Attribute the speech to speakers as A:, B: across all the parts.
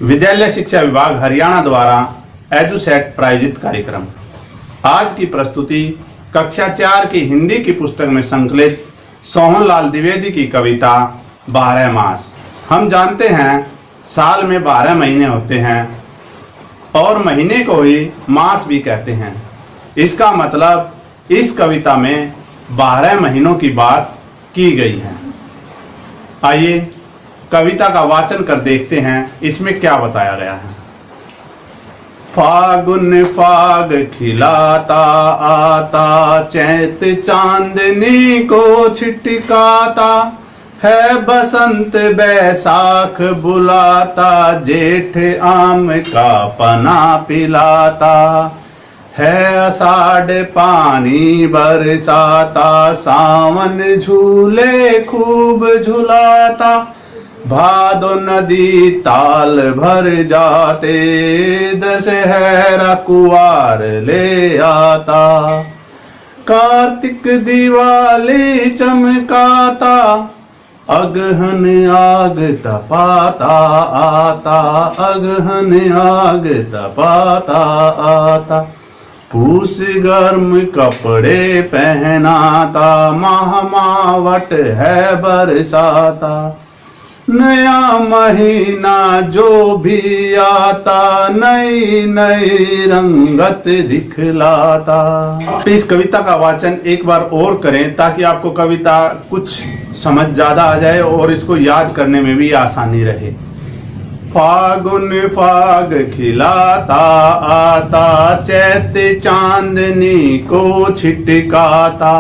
A: विद्यालय शिक्षा विभाग हरियाणा द्वारा एजुसेट प्रायोजित कार्यक्रम। आज की प्रस्तुति कक्षा 4 की हिंदी की पुस्तक में संकलित सोहनलाल द्विवेदी की कविता 12 मास। हम जानते हैं साल में 12 महीने होते हैं और महीने को ही मास भी कहते हैं। इसका मतलब इस कविता में 12 महीनों की बात की गई है। आइए कविता का वाचन कर देखते हैं इसमें क्या बताया गया है। फागुन फाग खिलाता आता, चैत चांदनी को छिटकाता है, बसंत बैसाख बुलाता, जेठ आम का पना पिलाता है, आषाढ़ पानी बरसाता, सावन झूले खूब झुलाता, भादो नदी ताल भर जाते, दशहरा कुवार ले आता, कार्तिक दिवाली चमकाता, अगहन आग तपाता आता, अगहन आग तपाता आता, पूस गर्म कपड़े पहनाता, माह मावट है बरसाता, नया महीना जो भी आता, नई नई रंगत दिखलाता। आप इस कविता का वाचन एक बार और करें ताकि आपको कविता कुछ समझ ज्यादा आ जाए और इसको याद करने में भी आसानी रहे। फागुन फाग खिलाता आता, चैत चांदनी को छिटकाता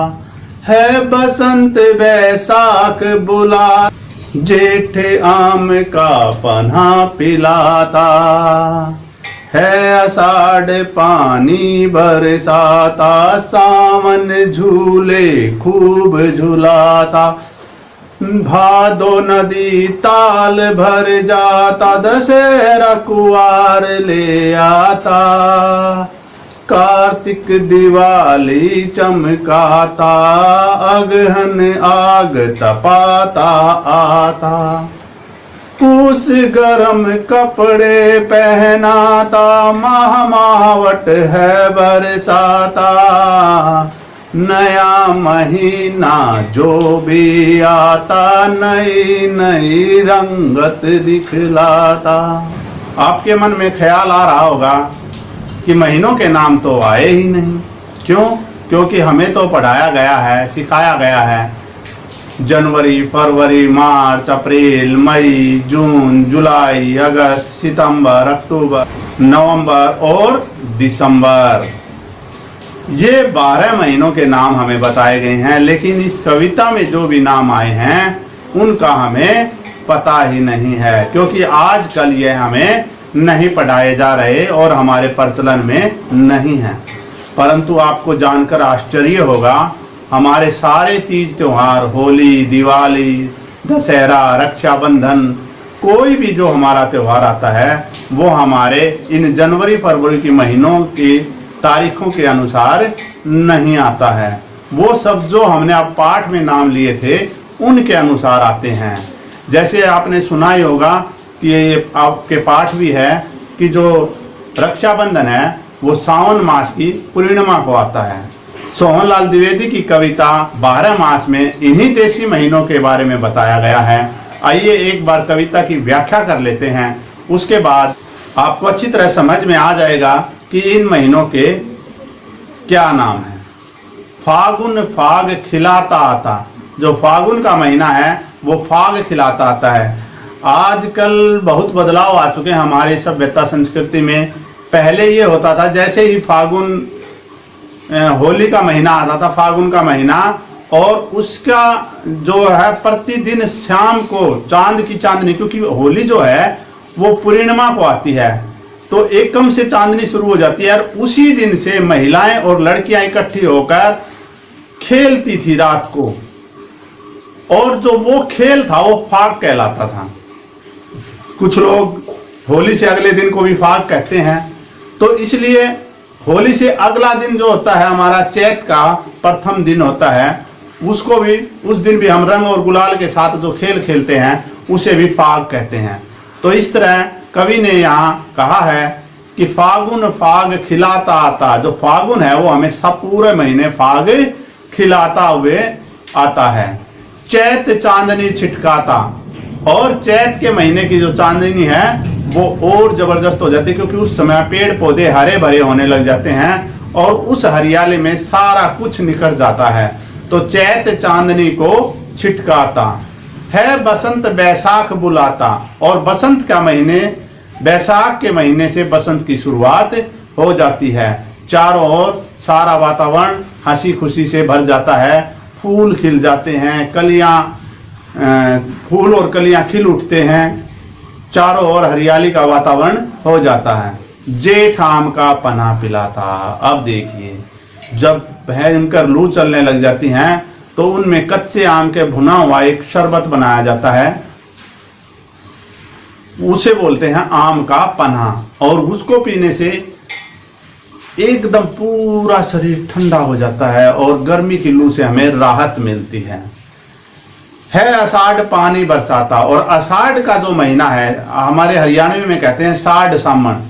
A: है, बसंत बैसाख बुला, जेठ आम का पन्हा पिलाता है, आषाढ़ पानी बरसाता, सावन झूले खूब झुलाता, भादो नदी ताल भर जाता, दशहरा कुवार ले आता, कार्तिक दिवाली चमकाता, अगहन आग तपाता आता, पूस गरम कपड़े पहनाता, माह मावट है बरसाता, नया महीना जो भी आता, नई नई रंगत दिखलाता। आपके मन में ख्याल आ रहा होगा कि महीनों के नाम तो आए ही नहीं। क्यों? क्योंकि हमें तो पढ़ाया गया है, सिखाया गया है जनवरी, फरवरी, मार्च, अप्रैल, मई, जून, जुलाई, अगस्त, सितंबर, अक्टूबर, नवंबर और दिसंबर। ये 12 महीनों के नाम हमें बताए गए हैं, लेकिन इस कविता में जो भी नाम आए हैं उनका हमें पता ही नहीं है, क्योंकि आजकल ये हमें नहीं पढ़ाए जा रहे और हमारे प्रचलन में नहीं है। परंतु आपको जानकर आश्चर्य होगा, हमारे सारे तीज त्योहार, होली, दिवाली, दशहरा, रक्षाबंधन, कोई भी जो हमारा त्योहार आता है वो हमारे इन जनवरी फरवरी के महीनों की तारीखों के अनुसार नहीं आता है। वो सब जो हमने अब पाठ में नाम लिए थे उनके अनुसार आते हैं। जैसे आपने सुना ही होगा कि ये आपके पाठ भी है कि जो रक्षाबंधन है वो सावन मास की पूर्णिमा को आता है। सोहनलाल द्विवेदी की कविता 12 मास में इन्हीं देशी महीनों के बारे में बताया गया है। आइए एक बार कविता की व्याख्या कर लेते हैं, उसके बाद आपको अच्छी तरह समझ में आ जाएगा कि इन महीनों के क्या नाम है। फागुन फाग खिलाता आता, जो फागुन का महीना है वो फाग खिलाता आता है। आजकल बहुत बदलाव आ चुके हैं हमारी सभ्यता संस्कृति में। पहले ये होता था जैसे ही फागुन होली का महीना आता था, फागुन का महीना, और उसका जो है प्रतिदिन शाम को चांद की चांदनी, क्योंकि होली जो है वो पूर्णिमा को आती है तो एकम से चांदनी शुरू हो जाती है और उसी दिन से महिलाएं और लड़कियां इकट्ठी होकर खेलती थी रात को, और जो वो खेल था वो फाग कहलाता था। कुछ लोग होली से अगले दिन को भी फाग कहते हैं। तो इसलिए होली से अगला दिन जो होता है हमारा चैत का प्रथम दिन होता है, उसको भी उस दिन भी हम रंग और गुलाल के साथ जो खेल खेलते हैं उसे भी फाग कहते हैं। तो इस तरह कवि ने यहाँ कहा है कि फागुन फाग खिलाता आता। जो फागुन है वो हमेशा पूरे महीने फाग खिलाता हुए आता है। चैत चांदनी छिटकाता, और चैत के महीने की जो चांदनी है वो और जबरदस्त हो जाती है, क्योंकि उस समय पेड़ पौधे हरे भरे होने लग जाते हैं और उस हरियाली में सारा कुछ निखर जाता है। तो चैत चांदनी को छिटकाता है, बसंत बैसाख बुलाता, और बसंत का महीने, बैसाख के महीने से बसंत की शुरुआत हो जाती है। चारों ओर सारा वातावरण हंसी खुशी से भर जाता है, फूल खिल जाते हैं, कलियां, फूल और कलियां खिल उठते हैं, चारों ओर हरियाली का वातावरण हो जाता है। जेठ आम का पन्ना पिलाता। अब देखिए, जब भयंकर लू चलने लग जाती हैं तो उनमें कच्चे आम के भुना हुआ एक शरबत बनाया जाता है, उसे बोलते हैं आम का पन्ना, और उसको पीने से एकदम पूरा शरीर ठंडा हो जाता है और गर्मी की लू से हमें राहत मिलती है। आषाढ़ पानी बरसाता, और आषाढ़ का जो महीना है, हमारे हरियाणवी में कहते हैं साढ़ सामन।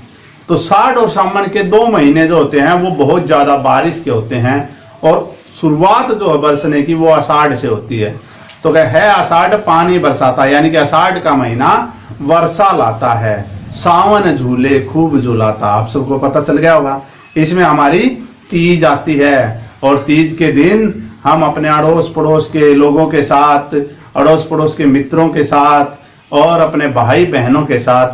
A: तो साढ़ और सामन के 2 महीने जो होते हैं वो बहुत ज्यादा बारिश के होते हैं, और शुरुआत जो है बरसने की वो आषाढ़ से होती है। तो क्या है, आषाढ़ पानी बरसाता, यानी कि आषाढ़ का महीना वर्षा लाता है। सावन झूले खूब झूलाता, आप सबको पता चल गया होगा। इसमें हमारी तीज आती है, और तीज के दिन हम अपने अड़ोस पड़ोस के लोगों के साथ, अड़ोस पड़ोस के मित्रों के साथ और अपने भाई बहनों के साथ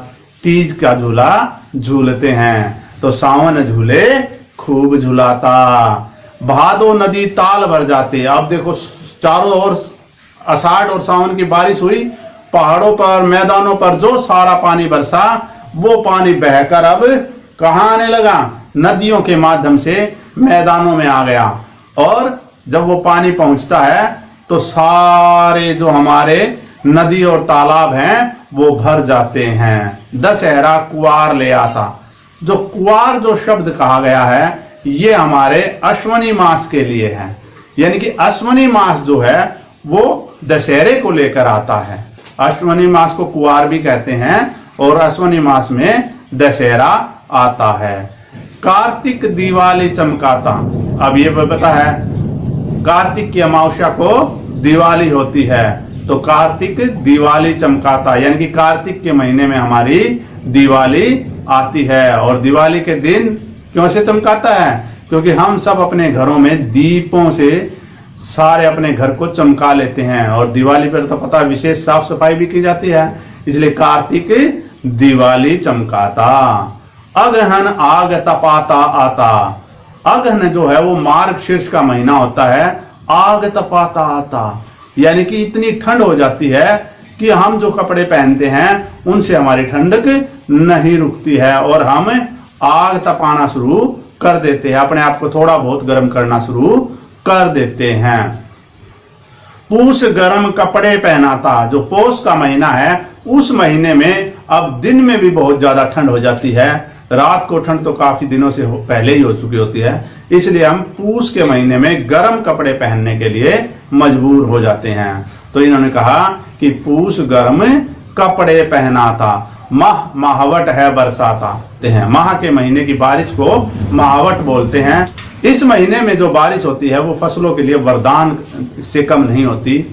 A: तीज का झूला झूलते हैं। तो सावन झूले खूब झूलाता, भादो नदी ताल भर जाती। अब देखो, चारों ओर आषाढ़ और सावन की बारिश हुई, पहाड़ों पर, मैदानों पर जो सारा पानी बरसा, वो पानी बहकर अब कहाँ आने लगा, नदियों के माध्यम से मैदानों में आ गया। और जब वो पानी पहुंचता है तो सारे जो हमारे नदी और तालाब हैं वो भर जाते हैं। दशहरा कुआर ले आता। जो कुआर जो शब्द कहा गया है ये हमारे अश्वनी मास के लिए है, यानी कि अश्वनी मास जो है वो दशहरे को लेकर आता है। अश्वनी मास को कुआर भी कहते हैं और अश्वनी मास में दशहरा आता है। कार्तिक दिवाली चमकाता। अब ये पता है, कार्तिक की अमावस्या को दिवाली होती है, तो कार्तिक दिवाली चमकाता, यानी कि कार्तिक के महीने में हमारी दिवाली आती है। और दिवाली के दिन क्यों से चमकाता है? क्योंकि हम सब अपने घरों में दीपों से सारे अपने घर को चमका लेते हैं, और दिवाली पर तो पता है विशेष साफ सफाई भी की जाती है, इसलिए कार्तिक दिवाली चमकाता। अगहन आग तपाता आता। अगहन जो है वो मार्गशीर्ष का महीना होता है, आग तपाता आता, यानी कि इतनी ठंड हो जाती है कि हम जो कपड़े पहनते हैं उनसे हमारी ठंडक नहीं रुकती है और हम आग तपाना शुरू कर देते हैं, अपने आप को थोड़ा बहुत गर्म करना शुरू कर देते हैं। पूस गर्म कपड़े पहनाता। जो पोष का महीना है उस महीने में अब दिन में भी बहुत ज्यादा ठंड हो जाती है, रात को ठंड तो काफी दिनों से पहले ही हो चुकी होती है, इसलिए हम पूस के महीने में गर्म कपड़े पहनने के लिए मजबूर हो जाते हैं। तो इन्होंने कहा कि पूस गर्म कपड़े पहनाता। माह माहवट है बरसाता हैं। माह के महीने की बारिश को माहवट बोलते हैं। इस महीने में जो बारिश होती है वो फसलों के लिए वरदान से कम नहीं होती,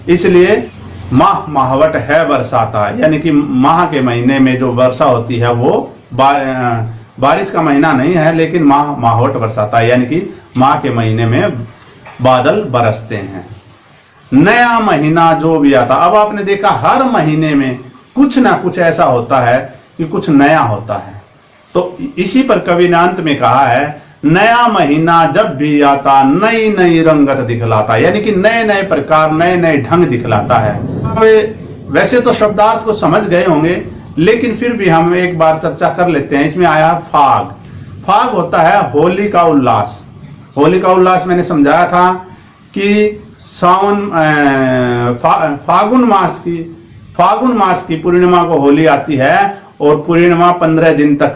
A: इसलिए माह माहवट है बरसाता, यानी कि माह के महीने में जो वर्षा होती है वो बारिश का महीना नहीं है, लेकिन माह माहवट बरसाता है, यानी कि माह के महीने में बादल बरसते हैं। नया महीना जो भी आता। अब आपने देखा हर महीने में कुछ ना कुछ ऐसा होता है कि कुछ नया होता है, तो इसी पर कवि ने अंत में कहा है, नया महीना जब भी आता नई नई रंगत दिखलाता, यानी कि नए नए प्रकार, नए नए ढंग दिखलाता है। वैसे तो शब्दार्थ को समझ गए होंगे, लेकिन फिर भी हम एक बार चर्चा कर लेते हैं। इसमें आया फाग। फाग होता है होली का उल्लास। होली का उल्लास मैंने समझाया था कि फागुन मास की पूर्णिमा को होली आती है, और पूर्णिमा 15 दिन तक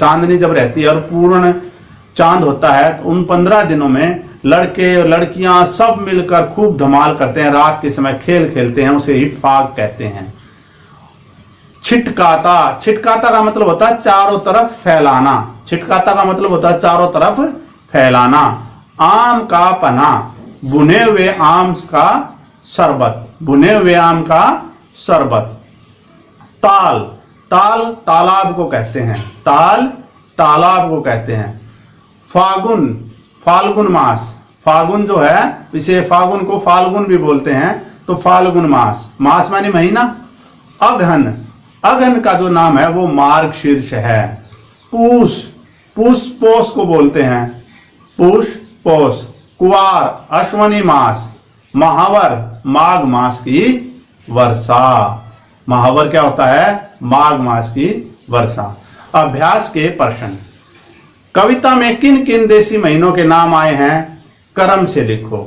A: चांदनी जब रहती है और पूर्ण चांद होता है, तो उन 15 दिनों में लड़के और लड़कियां सब मिलकर खूब धमाल करते हैं, रात के समय खेल खेलते हैं, उसे ही फाग कहते हैं। छिटकाता, छिटकाता का मतलब होता है चारों तरफ फैलाना, छिटकाता का मतलब होता है चारों तरफ फैलाना। आम का पना, भुने हुए आम का शरबत, भुने हुए आम का शरबत। ताल, ताल तालाब को कहते हैं, ताल तालाब को कहते हैं। फागुन, फाल्गुन मास, फागुन जो है इसे फागुन को फाल्गुन भी बोलते हैं, तो फाल्गुन मास, मास माने महीना। अगहन, अगहन का जो नाम है वो मार्गशीर्ष है। पूष, पूष पोष को बोलते हैं, पूष पोष। कुवार, अश्वनी मास। महावर, माघ मास की वर्षा, महावर क्या होता है, माघ मास की वर्षा। अभ्यास के प्रश्न, कविता में किन किन देशी महीनों के नाम आए हैं, क्रम से लिखो।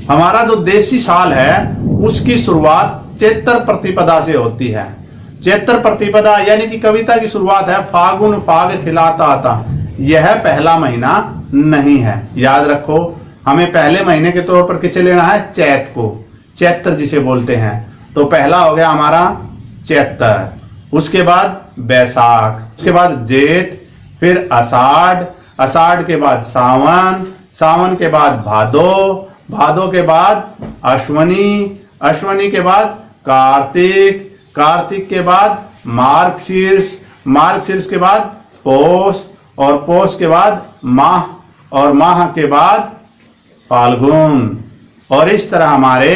A: हमारा जो देशी साल है उसकी शुरुआत चैत्र प्रतिपदा से होती है। चैत्र प्रतिपदा यानी कि कविता की शुरुआत है फागुन फाग खिलाता आता, यह पहला महीना नहीं है, याद रखो। हमें पहले महीने के तौर पर किसे लेना है, चैत को, चैत्र जिसे बोलते हैं। तो पहला हो गया हमारा चैत्र, उसके बाद बैसाख, उसके बाद जेठ, फिर आषाढ़, आषाढ़ के बाद सावन, सावन के बाद भादो, भादो के बाद अश्वनी, अश्वनी के बाद कार्तिक, कार्तिक के बाद मार्गशीर्ष, मार्गशीर्ष के बाद पौष, और पौष के बाद माह, और माह के बाद फाल्गुन। और इस तरह हमारे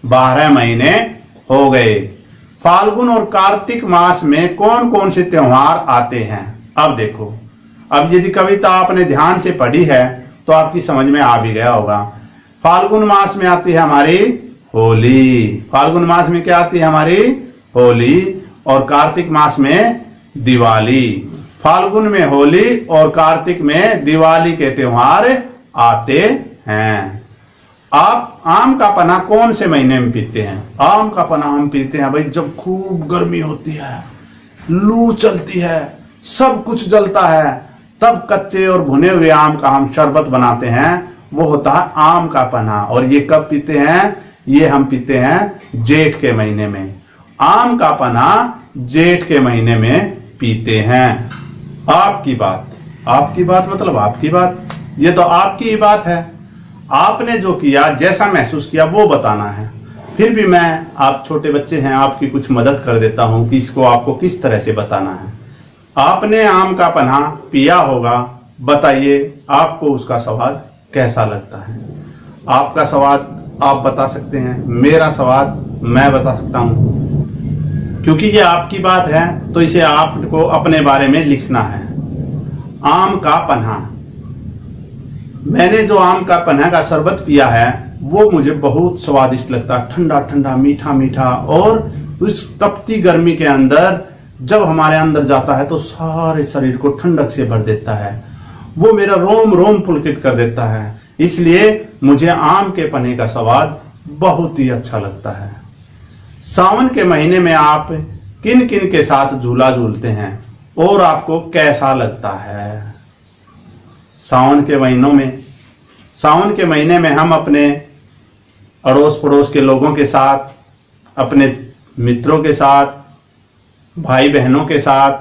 A: 12 महीने हो गए। फाल्गुन और कार्तिक मास में कौन कौन से त्योहार आते हैं, अब देखो। अब यदि कविता आपने ध्यान से पढ़ी है तो आपकी समझ में आ भी गया होगा। फाल्गुन मास में आती है हमारी होली, फाल्गुन मास में क्या आती है हमारी होली, और कार्तिक मास में दिवाली। फाल्गुन में होली और कार्तिक में दिवाली के त्योहार आते हैं। आप आम का पना कौन से महीने में पीते हैं, आम का पना हम पीते हैं भाई जब खूब गर्मी होती है, लू चलती है, सब कुछ जलता है, तब कच्चे और भुने हुए आम का हम शरबत बनाते हैं, वो होता है आम का पना। और ये कब पीते हैं, ये हम पीते हैं जेठ के महीने में। आम का पना जेठ के महीने में पीते हैं। आपकी बात, आपकी बात मतलब आपकी बात, ये तो आपकी ही बात है। आपने जो किया, जैसा महसूस किया वो बताना है। फिर भी मैं, आप छोटे बच्चे हैं, आपकी कुछ मदद कर देता हूं कि इसको आपको किस तरह से बताना है। आपने आम का पन्हा पिया होगा, बताइए आपको उसका स्वाद कैसा लगता है। आपका स्वाद आप बता सकते हैं, मेरा स्वाद मैं बता सकता हूं। क्योंकि ये आपकी बात है तो इसे आपको अपने बारे में लिखना है। आम का पन्हा, मैंने जो आम का पन्हा का शरबत पिया है वो मुझे बहुत स्वादिष्ट लगता है, ठंडा ठंडा मीठा मीठा, और उस तपती गर्मी के अंदर जब हमारे अंदर जाता है तो सारे शरीर को ठंडक से भर देता है, वो मेरा रोम रोम पुलकित कर देता है। इसलिए मुझे आम के पन्हे का स्वाद बहुत ही अच्छा लगता है। सावन के महीने में आप किन किन के साथ झूला झूलते हैं और आपको कैसा लगता है। सावन के महीनों में, सावन के महीने में हम अपने अड़ोस पड़ोस के लोगों के साथ, अपने मित्रों के साथ, भाई बहनों के साथ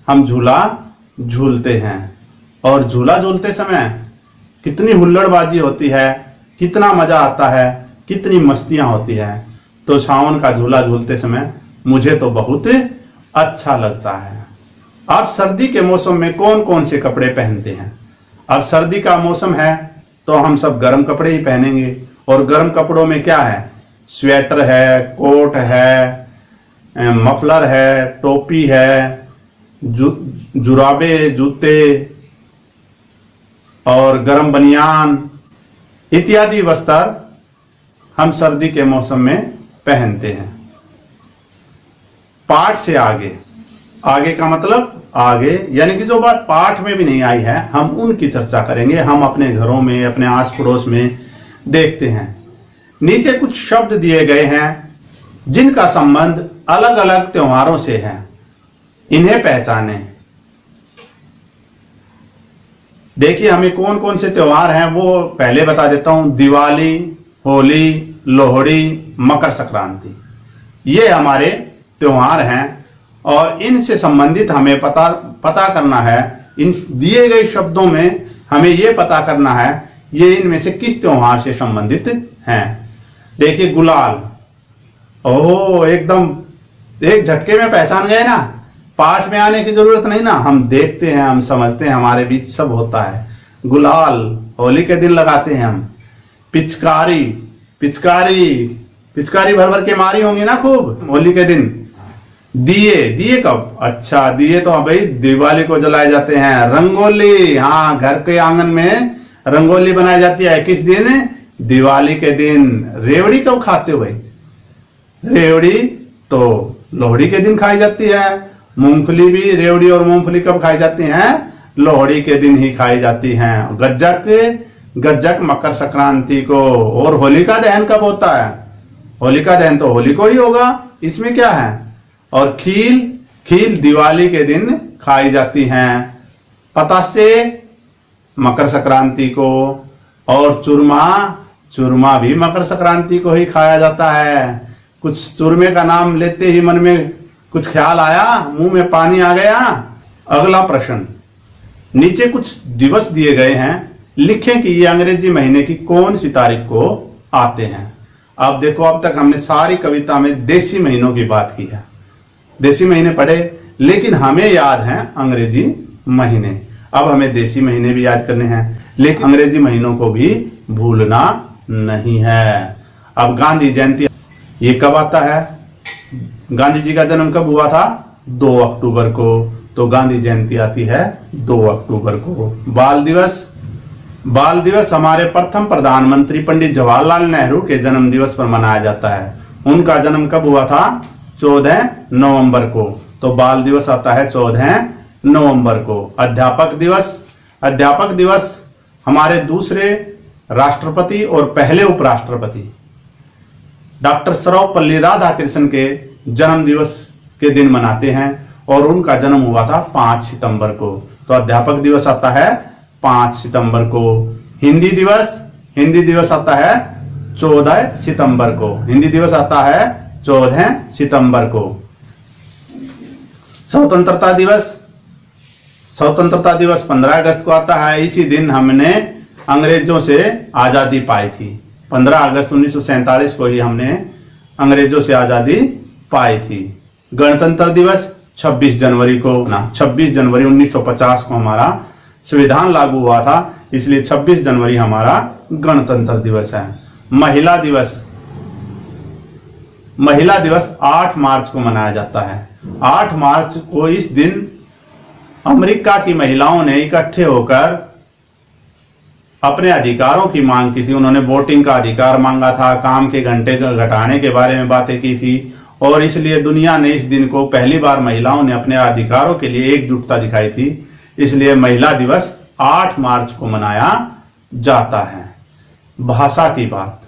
A: हम झूला झूलते हैं। और झूला झूलते समय कितनी हुल्लड़बाजी होती है, कितना मजा आता है, कितनी मस्तियां होती है। तो सावन का झूला झूलते समय मुझे तो बहुत अच्छा लगता है। आप सर्दी के मौसम में कौन कौन से कपड़े पहनते हैं। अब सर्दी का मौसम है तो हम सब गर्म कपड़े ही पहनेंगे, और गर्म कपड़ों में क्या है, स्वेटर है, कोट है, मफलर है, टोपी है, जुराबे, जूते और गर्म बनियान इत्यादि वस्त्र हम सर्दी के मौसम में पहनते हैं। पाठ से आगे, आगे का मतलब आगे यानी कि जो बात पाठ में भी नहीं आई है हम उनकी चर्चा करेंगे। हम अपने घरों में, अपने आस पड़ोस में देखते हैं। नीचे कुछ शब्द दिए गए हैं जिनका संबंध अलग अलग त्योहारों से है, इन्हें पहचानें। देखिए हमें कौन कौन से त्योहार हैं वो पहले बता देता हूं। दिवाली, होली, लोहड़ी, मकर संक्रांति, ये हमारे त्योहार हैं और इनसे संबंधित हमें पता करना है। इन दिए गए शब्दों में हमें यह पता करना है ये इनमें से किस त्योहार से संबंधित हैं। देखिए गुलाल, ओह एकदम एक झटके में पहचान गए ना, पाठ में आने की जरूरत नहीं ना, हम देखते हैं, हम समझते हैं, हमारे बीच सब होता है। गुलाल होली के दिन लगाते हैं हम। पिचकारी, पिचकारी पिचकारी भर भर के मारी होंगी ना खूब होली के दिन। दिए, दिए कब? अच्छा दिए तो भाई दिवाली को जलाए जाते हैं। रंगोली, हाँ घर के आंगन में रंगोली बनाई जाती है। किस दिन? दिवाली के दिन। रेवड़ी कब खाते हो भाई? रेवड़ी तो लोहड़ी के दिन खाई जाती है। मूंगफली भी, रेवड़ी और मूंगफली कब खाई जाती हैं? लोहड़ी के दिन ही खाई जाती हैं। गज्जक, गज्जक मकर संक्रांति को। और होलिका दहन कब होता है? होलिका दहन तो होली को ही होगा, इसमें क्या है। और खील, खील दिवाली के दिन खाई जाती हैं। पतासे मकर संक्रांति को। और चूरमा, चूरमा भी मकर संक्रांति को ही खाया जाता है। कुछ चूरमे का नाम लेते ही मन में कुछ ख्याल आया, मुंह में पानी आ गया। अगला प्रश्न, नीचे कुछ दिवस दिए गए हैं, लिखें कि ये अंग्रेजी महीने की कौन सी तारीख को आते हैं। अब देखो, अब तक हमने सारी कविता में देसी महीनों की बात की है, देसी महीने पढ़े, लेकिन हमें याद हैं अंग्रेजी महीने। अब हमें देसी महीने भी याद करने हैं, लेकिन अंग्रेजी महीनों को भी भूलना नहीं है। अब गांधी जयंती, ये कब आता है? गांधी जी का जन्म कब हुआ था? 2 अक्टूबर को, तो गांधी जयंती आती है 2 अक्टूबर को। बाल दिवस, बाल दिवस हमारे प्रथम प्रधानमंत्री पंडित जवाहरलाल नेहरू के जन्म दिवस पर मनाया जाता है। उनका जन्म कब हुआ था? 14 नवंबर को, तो बाल दिवस आता है 14 नवंबर को। अध्यापक दिवस, अध्यापक दिवस हमारे दूसरे राष्ट्रपति और पहले उपराष्ट्रपति डॉक्टर सर्वपल्ली राधाकृष्णन के जन्म दिवस के दिन मनाते हैं, और उनका जन्म हुआ था 5 सितंबर को, तो अध्यापक दिवस आता है 5 सितंबर को। हिंदी दिवस, हिंदी दिवस आता है 14 सितंबर को, हिंदी दिवस आता है 14 सितंबर को। स्वतंत्रता दिवस, स्वतंत्रता दिवस 15 अगस्त को आता है। इसी दिन हमने अंग्रेजों से आजादी पाई थी। 15 अगस्त 1947 को ही हमने अंग्रेजों से आजादी पाई थी। गणतंत्र दिवस 26 जनवरी को ना, 26 जनवरी 1950 को हमारा संविधान लागू हुआ था, इसलिए 26 जनवरी हमारा गणतंत्र दिवस है। महिला दिवस, महिला दिवस 8 मार्च को मनाया जाता है। 8 मार्च को इस दिन अमेरिका की महिलाओं ने इकट्ठे होकर अपने अधिकारों की मांग की थी। उन्होंने वोटिंग का अधिकार मांगा था, काम के घंटे घटाने के बारे में बातें की थी, और इसलिए दुनिया ने इस दिन को पहली बार महिलाओं ने अपने अधिकारों के लिए एकजुटता दिखाई थी, इसलिए महिला दिवस 8 मार्च को मनाया जाता है। भाषा की बात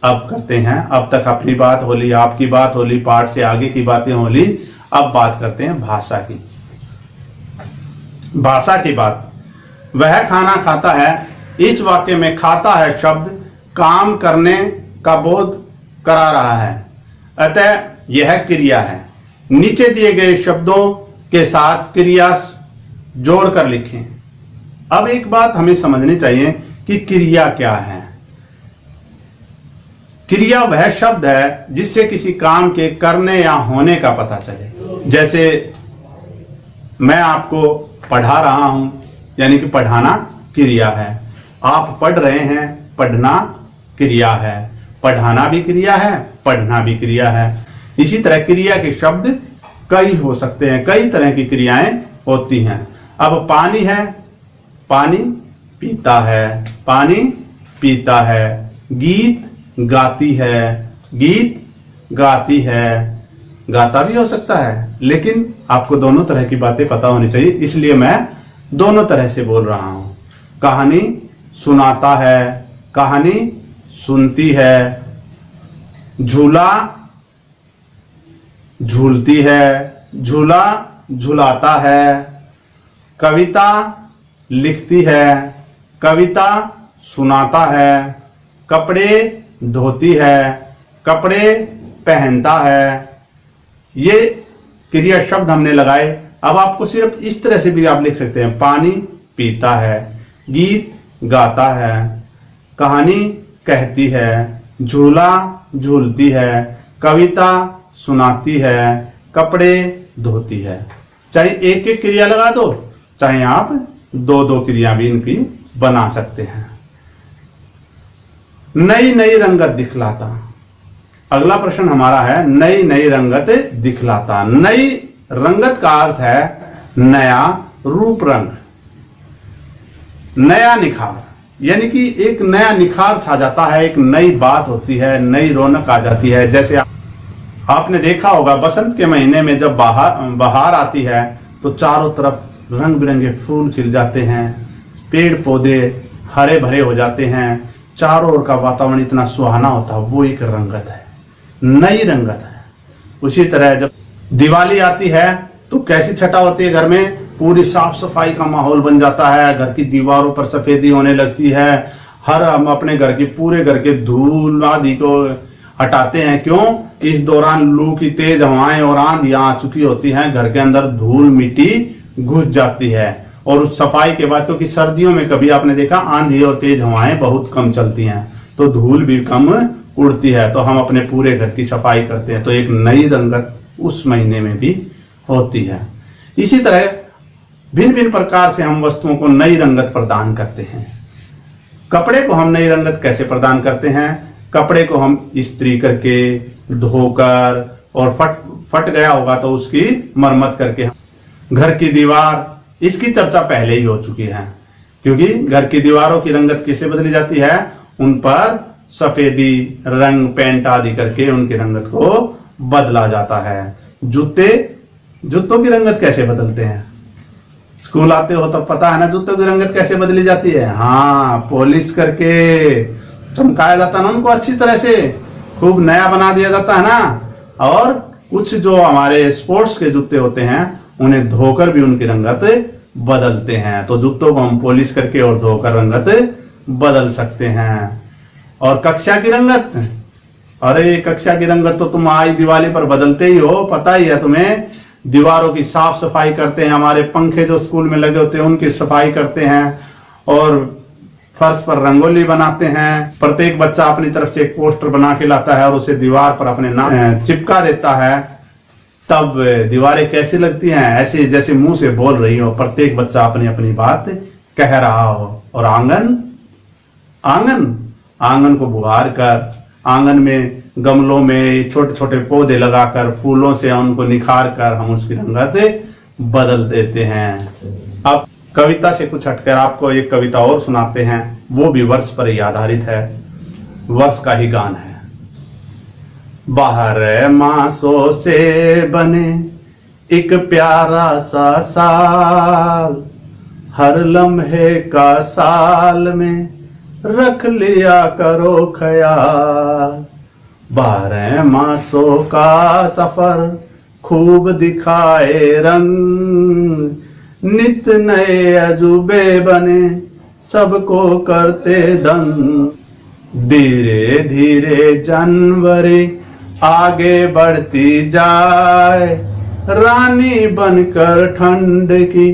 A: अब करते हैं। अब तक अपनी बात हो ली, आपकी बात हो ली, पाठ से आगे की बातें हो ली, अब बात करते हैं भाषा की। भाषा की बात, वह खाना खाता है, इस वाक्य में खाता है शब्द काम करने का बोध करा रहा है, अतः यह क्रिया है। नीचे दिए गए शब्दों के साथ क्रिया जोड़कर लिखें। अब एक बात हमें समझनी चाहिए कि क्रिया क्या है। क्रिया वह शब्द है जिससे किसी काम के करने या होने का पता चले। जैसे मैं आपको पढ़ा रहा हूं, यानी कि पढ़ाना क्रिया है। आप पढ़ रहे हैं, पढ़ना क्रिया है। पढ़ाना भी क्रिया है, पढ़ना भी क्रिया है। इसी तरह क्रिया के शब्द कई हो सकते हैं, कई तरह की क्रियाएं होती हैं। अब पानी है, पानी पीता है, पानी पीता है। गीत गाती है, गीत गाती है। गाता भी हो सकता है, लेकिन आपको दोनों तरह की बातें पता होनी चाहिए, इसलिए मैं दोनों तरह से बोल रहा हूं। कहानी सुनाता है, कहानी सुनती है। झूला झूलती है, झूला झुलाता है। कविता लिखती है, कविता सुनाता है। कपड़े धोती है, कपड़े पहनता है। ये क्रिया शब्द हमने लगाए। अब आपको सिर्फ इस तरह से भी आप लिख सकते हैं, पानी पीता है, गीत गाता है, कहानी कहती है, झूला झूलती है, कविता सुनाती है, कपड़े धोती है। चाहे एक एक क्रिया लगा दो, चाहे आप दो दो क्रिया भी इनकी बना सकते हैं। नई नई रंगत दिखलाता। अगला प्रश्न हमारा है नई नई रंगत दिखलाता। नई रंगत का अर्थ है नया रूप रंग, नया निखार, यानी कि एक नया निखार छा जाता है, एक नई बात होती है, नई रौनक आ जाती है। जैसे आपने देखा होगा बसंत के महीने में जब बहार आती है तो चारों तरफ रंग बिरंगे फूल खिल जाते हैं, पेड़ पौधे हरे भरे हो जाते हैं, चारों ओर का वातावरण इतना सुहाना होता है, वो एक रंगत है, नई रंगत है। उसी तरह जब दिवाली आती है तो कैसी छटा होती है घर में, पूरी साफ सफाई का माहौल बन जाता है, घर की दीवारों पर सफेदी होने लगती है, हम अपने घर की पूरे घर के धूल आदि को हटाते हैं। क्यों? इस दौरान लू की तेज हवाएं और आंधियां आ चुकी होती हैं, घर के अंदर धूल मिट्टी घुस जाती है। और उस सफाई के बाद, क्योंकि सर्दियों में कभी आपने देखा आंधी और तेज हवाएं बहुत कम चलती हैं तो धूल भी कम उड़ती है, तो हम अपने पूरे घर की सफाई करते हैं, तो एक नई रंगत उस महीने में भी होती है। इसी तरह भिन्न भिन्न प्रकार से हम वस्तुओं को नई रंगत प्रदान करते हैं। कपड़े को हम नई रंगत कैसे प्रदान करते हैं? कपड़े को हम इस्त्री करके, धोकर, और फट गया होगा तो उसकी मरम्मत करके। घर की दीवार, इसकी चर्चा पहले ही हो चुकी है, क्योंकि घर की दीवारों की रंगत कैसे बदली जाती है, उन पर सफेदी रंग पेंट आदि करके उनकी रंगत को बदला जाता है। जूतों की रंगत कैसे बदलते हैं? स्कूल आते हो तब पता है ना जूतों की रंगत कैसे बदली जाती है। हाँ, पॉलिश करके चमकाया जाता है ना उनको, अच्छी तरह से खूब नया बना दिया जाता है ना। और कुछ जो हमारे स्पोर्ट्स के जूते होते हैं उन्हें धोकर भी उनकी रंगत बदलते हैं। तो जूतों को हम पॉलिश करके और धोकर रंगत बदल सकते हैं। और कक्षा की रंगत, अरे कक्षा की रंगत तो तुम आज दिवाली पर बदलते ही हो, पता ही है तुम्हें। दीवारों की साफ सफाई करते हैं, हमारे पंखे जो स्कूल में लगे होते हैं उनकी सफाई करते हैं, और फर्श पर रंगोली बनाते हैं। प्रत्येक बच्चा अपनी तरफ से एक पोस्टर बना के लाता है और उसे दीवार पर अपने नाम चिपका देता है। तब दीवारें कैसी लगती हैं? ऐसे जैसे मुंह से बोल रही हो, प्रत्येक बच्चा अपनी अपनी बात कह रहा हो। और आंगन को बुहार कर, आंगन में गमलों में छोटे छोटे पौधे लगाकर, फूलों से उनको निखार कर हम उसकी रंगत बदल देते हैं। अब कविता से कुछ हटकर आपको एक कविता और सुनाते हैं, वो भी वर्ष पर ही आधारित है, वर्ष का ही गान है। 12 मासों से बने एक प्यारा सा साल, हर लम्हे का साल में रख लिया करो ख्याल। 12 मासों का सफर खूब दिखाए रंग, नित नए अजूबे बने सबको करते दंग। धीरे धीरे जनवरी आगे बढ़ती जाए, रानी बनकर ठंड की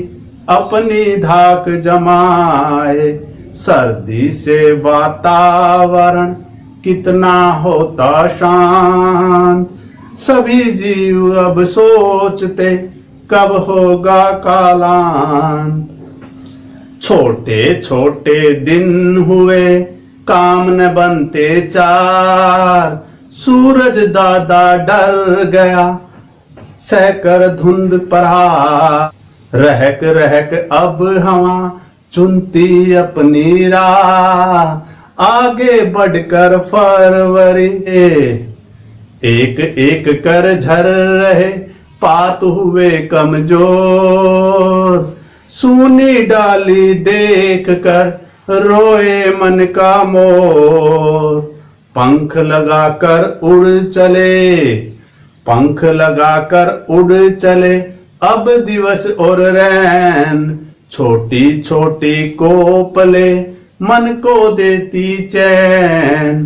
A: अपनी धाक जमाए। सर्दी से वातावरण कितना होता शांत, सभी जीव अब सोचते कब होगा कालांत। छोटे छोटे दिन हुए काम न बनते चार, सूरज दादा डर गया सहकर धुंध परा। रहक रहक अब हवा चुनती अपनी राह, आगे बढ़कर फरवरी एक एक कर झर रहे पात हुए कमजोर। सूनी डाली देख कर रोए मन का मोर। पंख लगाकर उड़ चले अब दिवस और रैन। छोटी छोटी कोपले मन को देती चैन।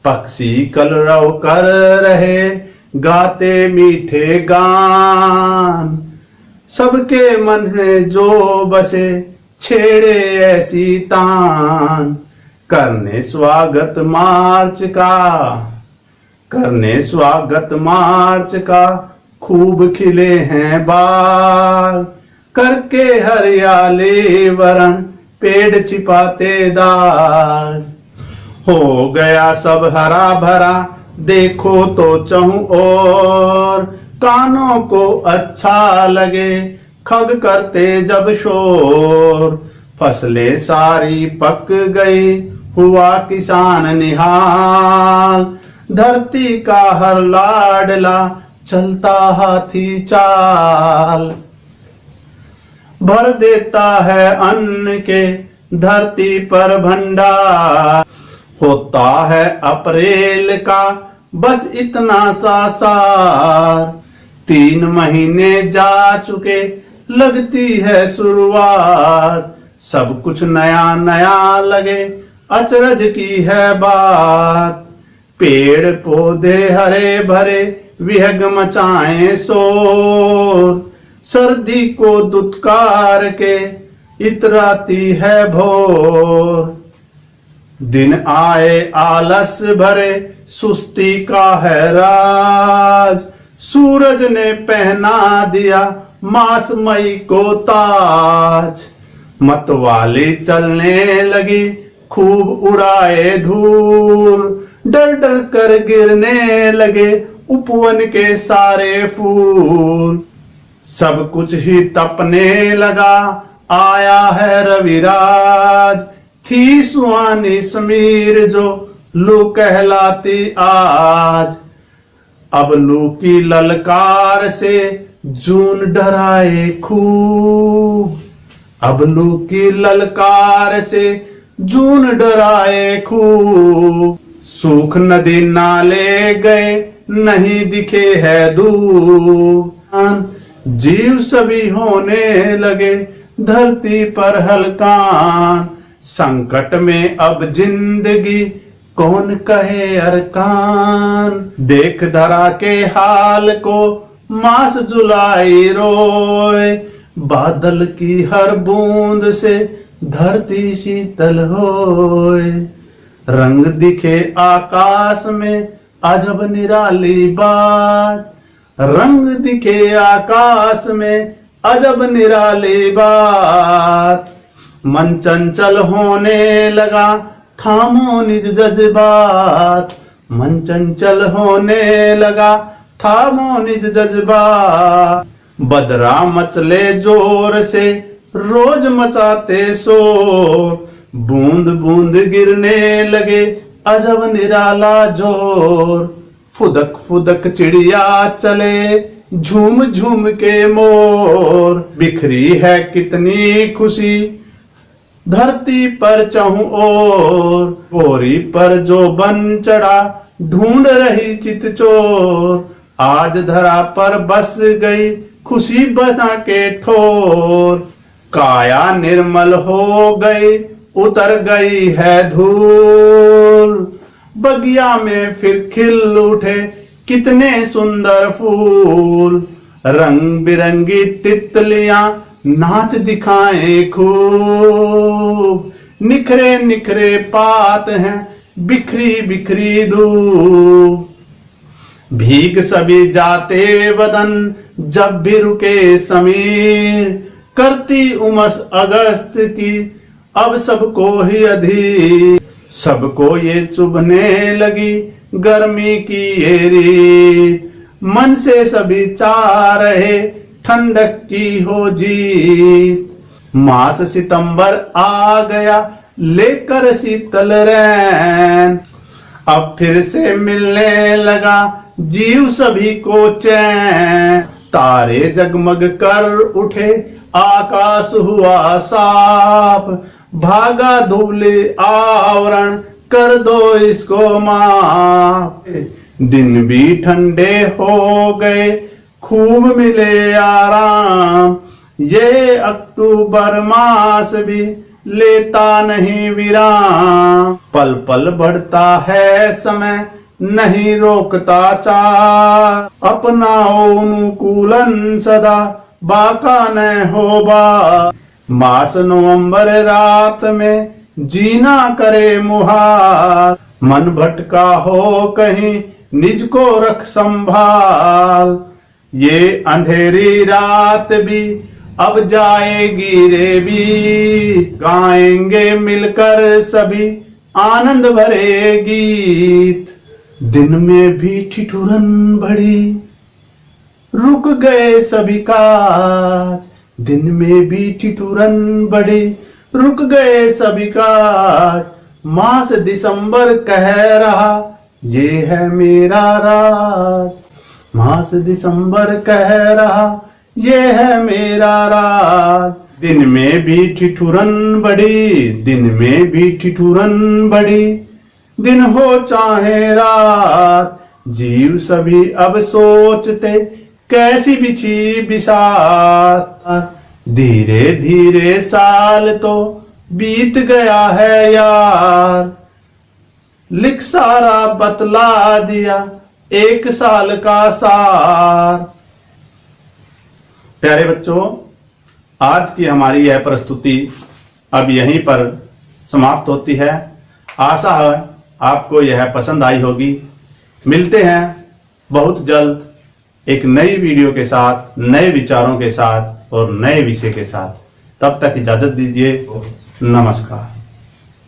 A: पक्षी कलरव कर रहे गाते मीठे गान, सबके मन में जो बसे छेड़े ऐसी तान। करने स्वागत मार्च का खूब खिले हैं बाल, करके हरियाली वरण पेड़ छिपाते दाल। हो गया सब हरा भरा देखो तो चहु और, कानों को अच्छा लगे खग करते जब शोर। फसलें सारी पक गई हुआ किसान निहाल, धरती का हर लाडला चलता हाथी चाल। भर देता है अन्न के धरती पर भंडार, होता है अप्रैल का बस इतना सा सार। 3 महीने जा चुके लगती है शुरुआत, सब कुछ नया नया लगे अचरज की है बात। पेड़ पौधे हरे भरे विहग मचाएं शोर, सर्दी को दुत्कार के इतराती है भोर। दिन आए आलस भरे सुस्ती का है राज, सूरज ने पहना दिया मास मई को ताज। मतवाली चलने लगी खूब उड़ाए धूल, डर डर कर गिरने लगे उपवन के सारे फूल। सब कुछ ही तपने लगा आया है रविराज, थी सुहानी समीर जो लू कहलाती आज। अब लू की ललकार से जून डराए खूब, अब लू की ललकार से जून डराए खूब। सूख नदी नाले गए नहीं दिखे है दूर, जीव सभी होने लगे धरती पर हलकान। संकट में अब जिंदगी कौन कहे अरकान, देख धरा के हाल को मास जुलाई रोए। बादल की हर बूंद से धरती शीतल होए, रंग दिखे आकाश में अजब निराली बात। रंग दिखे आकाश में अजब निराली बात। मन चंचल होने लगा थामो निज जज्बात, मन चंचल होने लगा थामो निज जज्बात। बदरा मचले जोर से रोज मचाते शोर, बूंद बूंद गिरने लगे अजब निराला जोर। फुदक फुदक चिड़िया चले झूम झूम के मोर, बिखरी है कितनी खुशी धरती पर चहु ओर। बोरी पर जो बन चढ़ा ढूंढ रही चित चोर, आज धरा पर बस गई खुशी बना के ठोर। काया निर्मल हो गई उतर गई है धूल, बगिया में फिर खिल उठे कितने सुंदर फूल। रंग बिरंगी तितलियां नाच दिखाएं खूब, निखरे निखरे पात हैं बिखरी बिखरी धूप। भीग सभी जाते बदन जब भी रुके समीर, करती उमस अगस्त की अब सबको ही अधीर। सबको ये चुभने लगी गर्मी की ये रीत, मन से सभी चाह रहे ठंडक की हो जीत। मास सितंबर आ गया लेकर शीतल रैन, अब फिर से मिलने लगा जीव सभी को चैन। तारे जगमग कर उठे आकाश हुआ साफ, भागा धुबले आवरण कर दो इसको माफ। दिन भी ठंडे हो गए खूब मिले आराम, ये अक्टूबर मास भी लेता नहीं विराम। पल पल बढ़ता है समय नहीं रोकता चार, अपनाओ अनुकूलन सदा, बाका न होबा। मास नवंबर रात में जीना करे मुहाल, मन भटका हो कहीं निज को रख संभाल। ये अंधेरी रात भी अब जाएगी रे बीत, गाएंगे मिलकर सभी आनंद भरे गीत। दिन में भी ठिठुरन बढ़ी, रुक गए सभी काज, दिन में भी ठिठुरन बढ़ी, रुक गए सभी काज। मास दिसंबर कह रहा ये है मेरा राज, मास दिसंबर कह रहा ये है मेरा राज। दिन में भी ठिठुरन बढ़ी, दिन में भी ठिठुरन बढ़ी, दिन हो चाहे रात, जीव सभी अब सोचते कैसी बिछी बिसात। धीरे धीरे साल तो बीत गया है यार, लिख सारा बतला दिया एक साल का सार। प्यारे बच्चों, आज की हमारी यह प्रस्तुति अब यहीं पर समाप्त होती है। आशा है आपको यह पसंद आई होगी। मिलते हैं बहुत जल्द एक नई वीडियो के साथ, नए विचारों के साथ और नए विषय के साथ। तब तक इजाजत दीजिए। नमस्कार।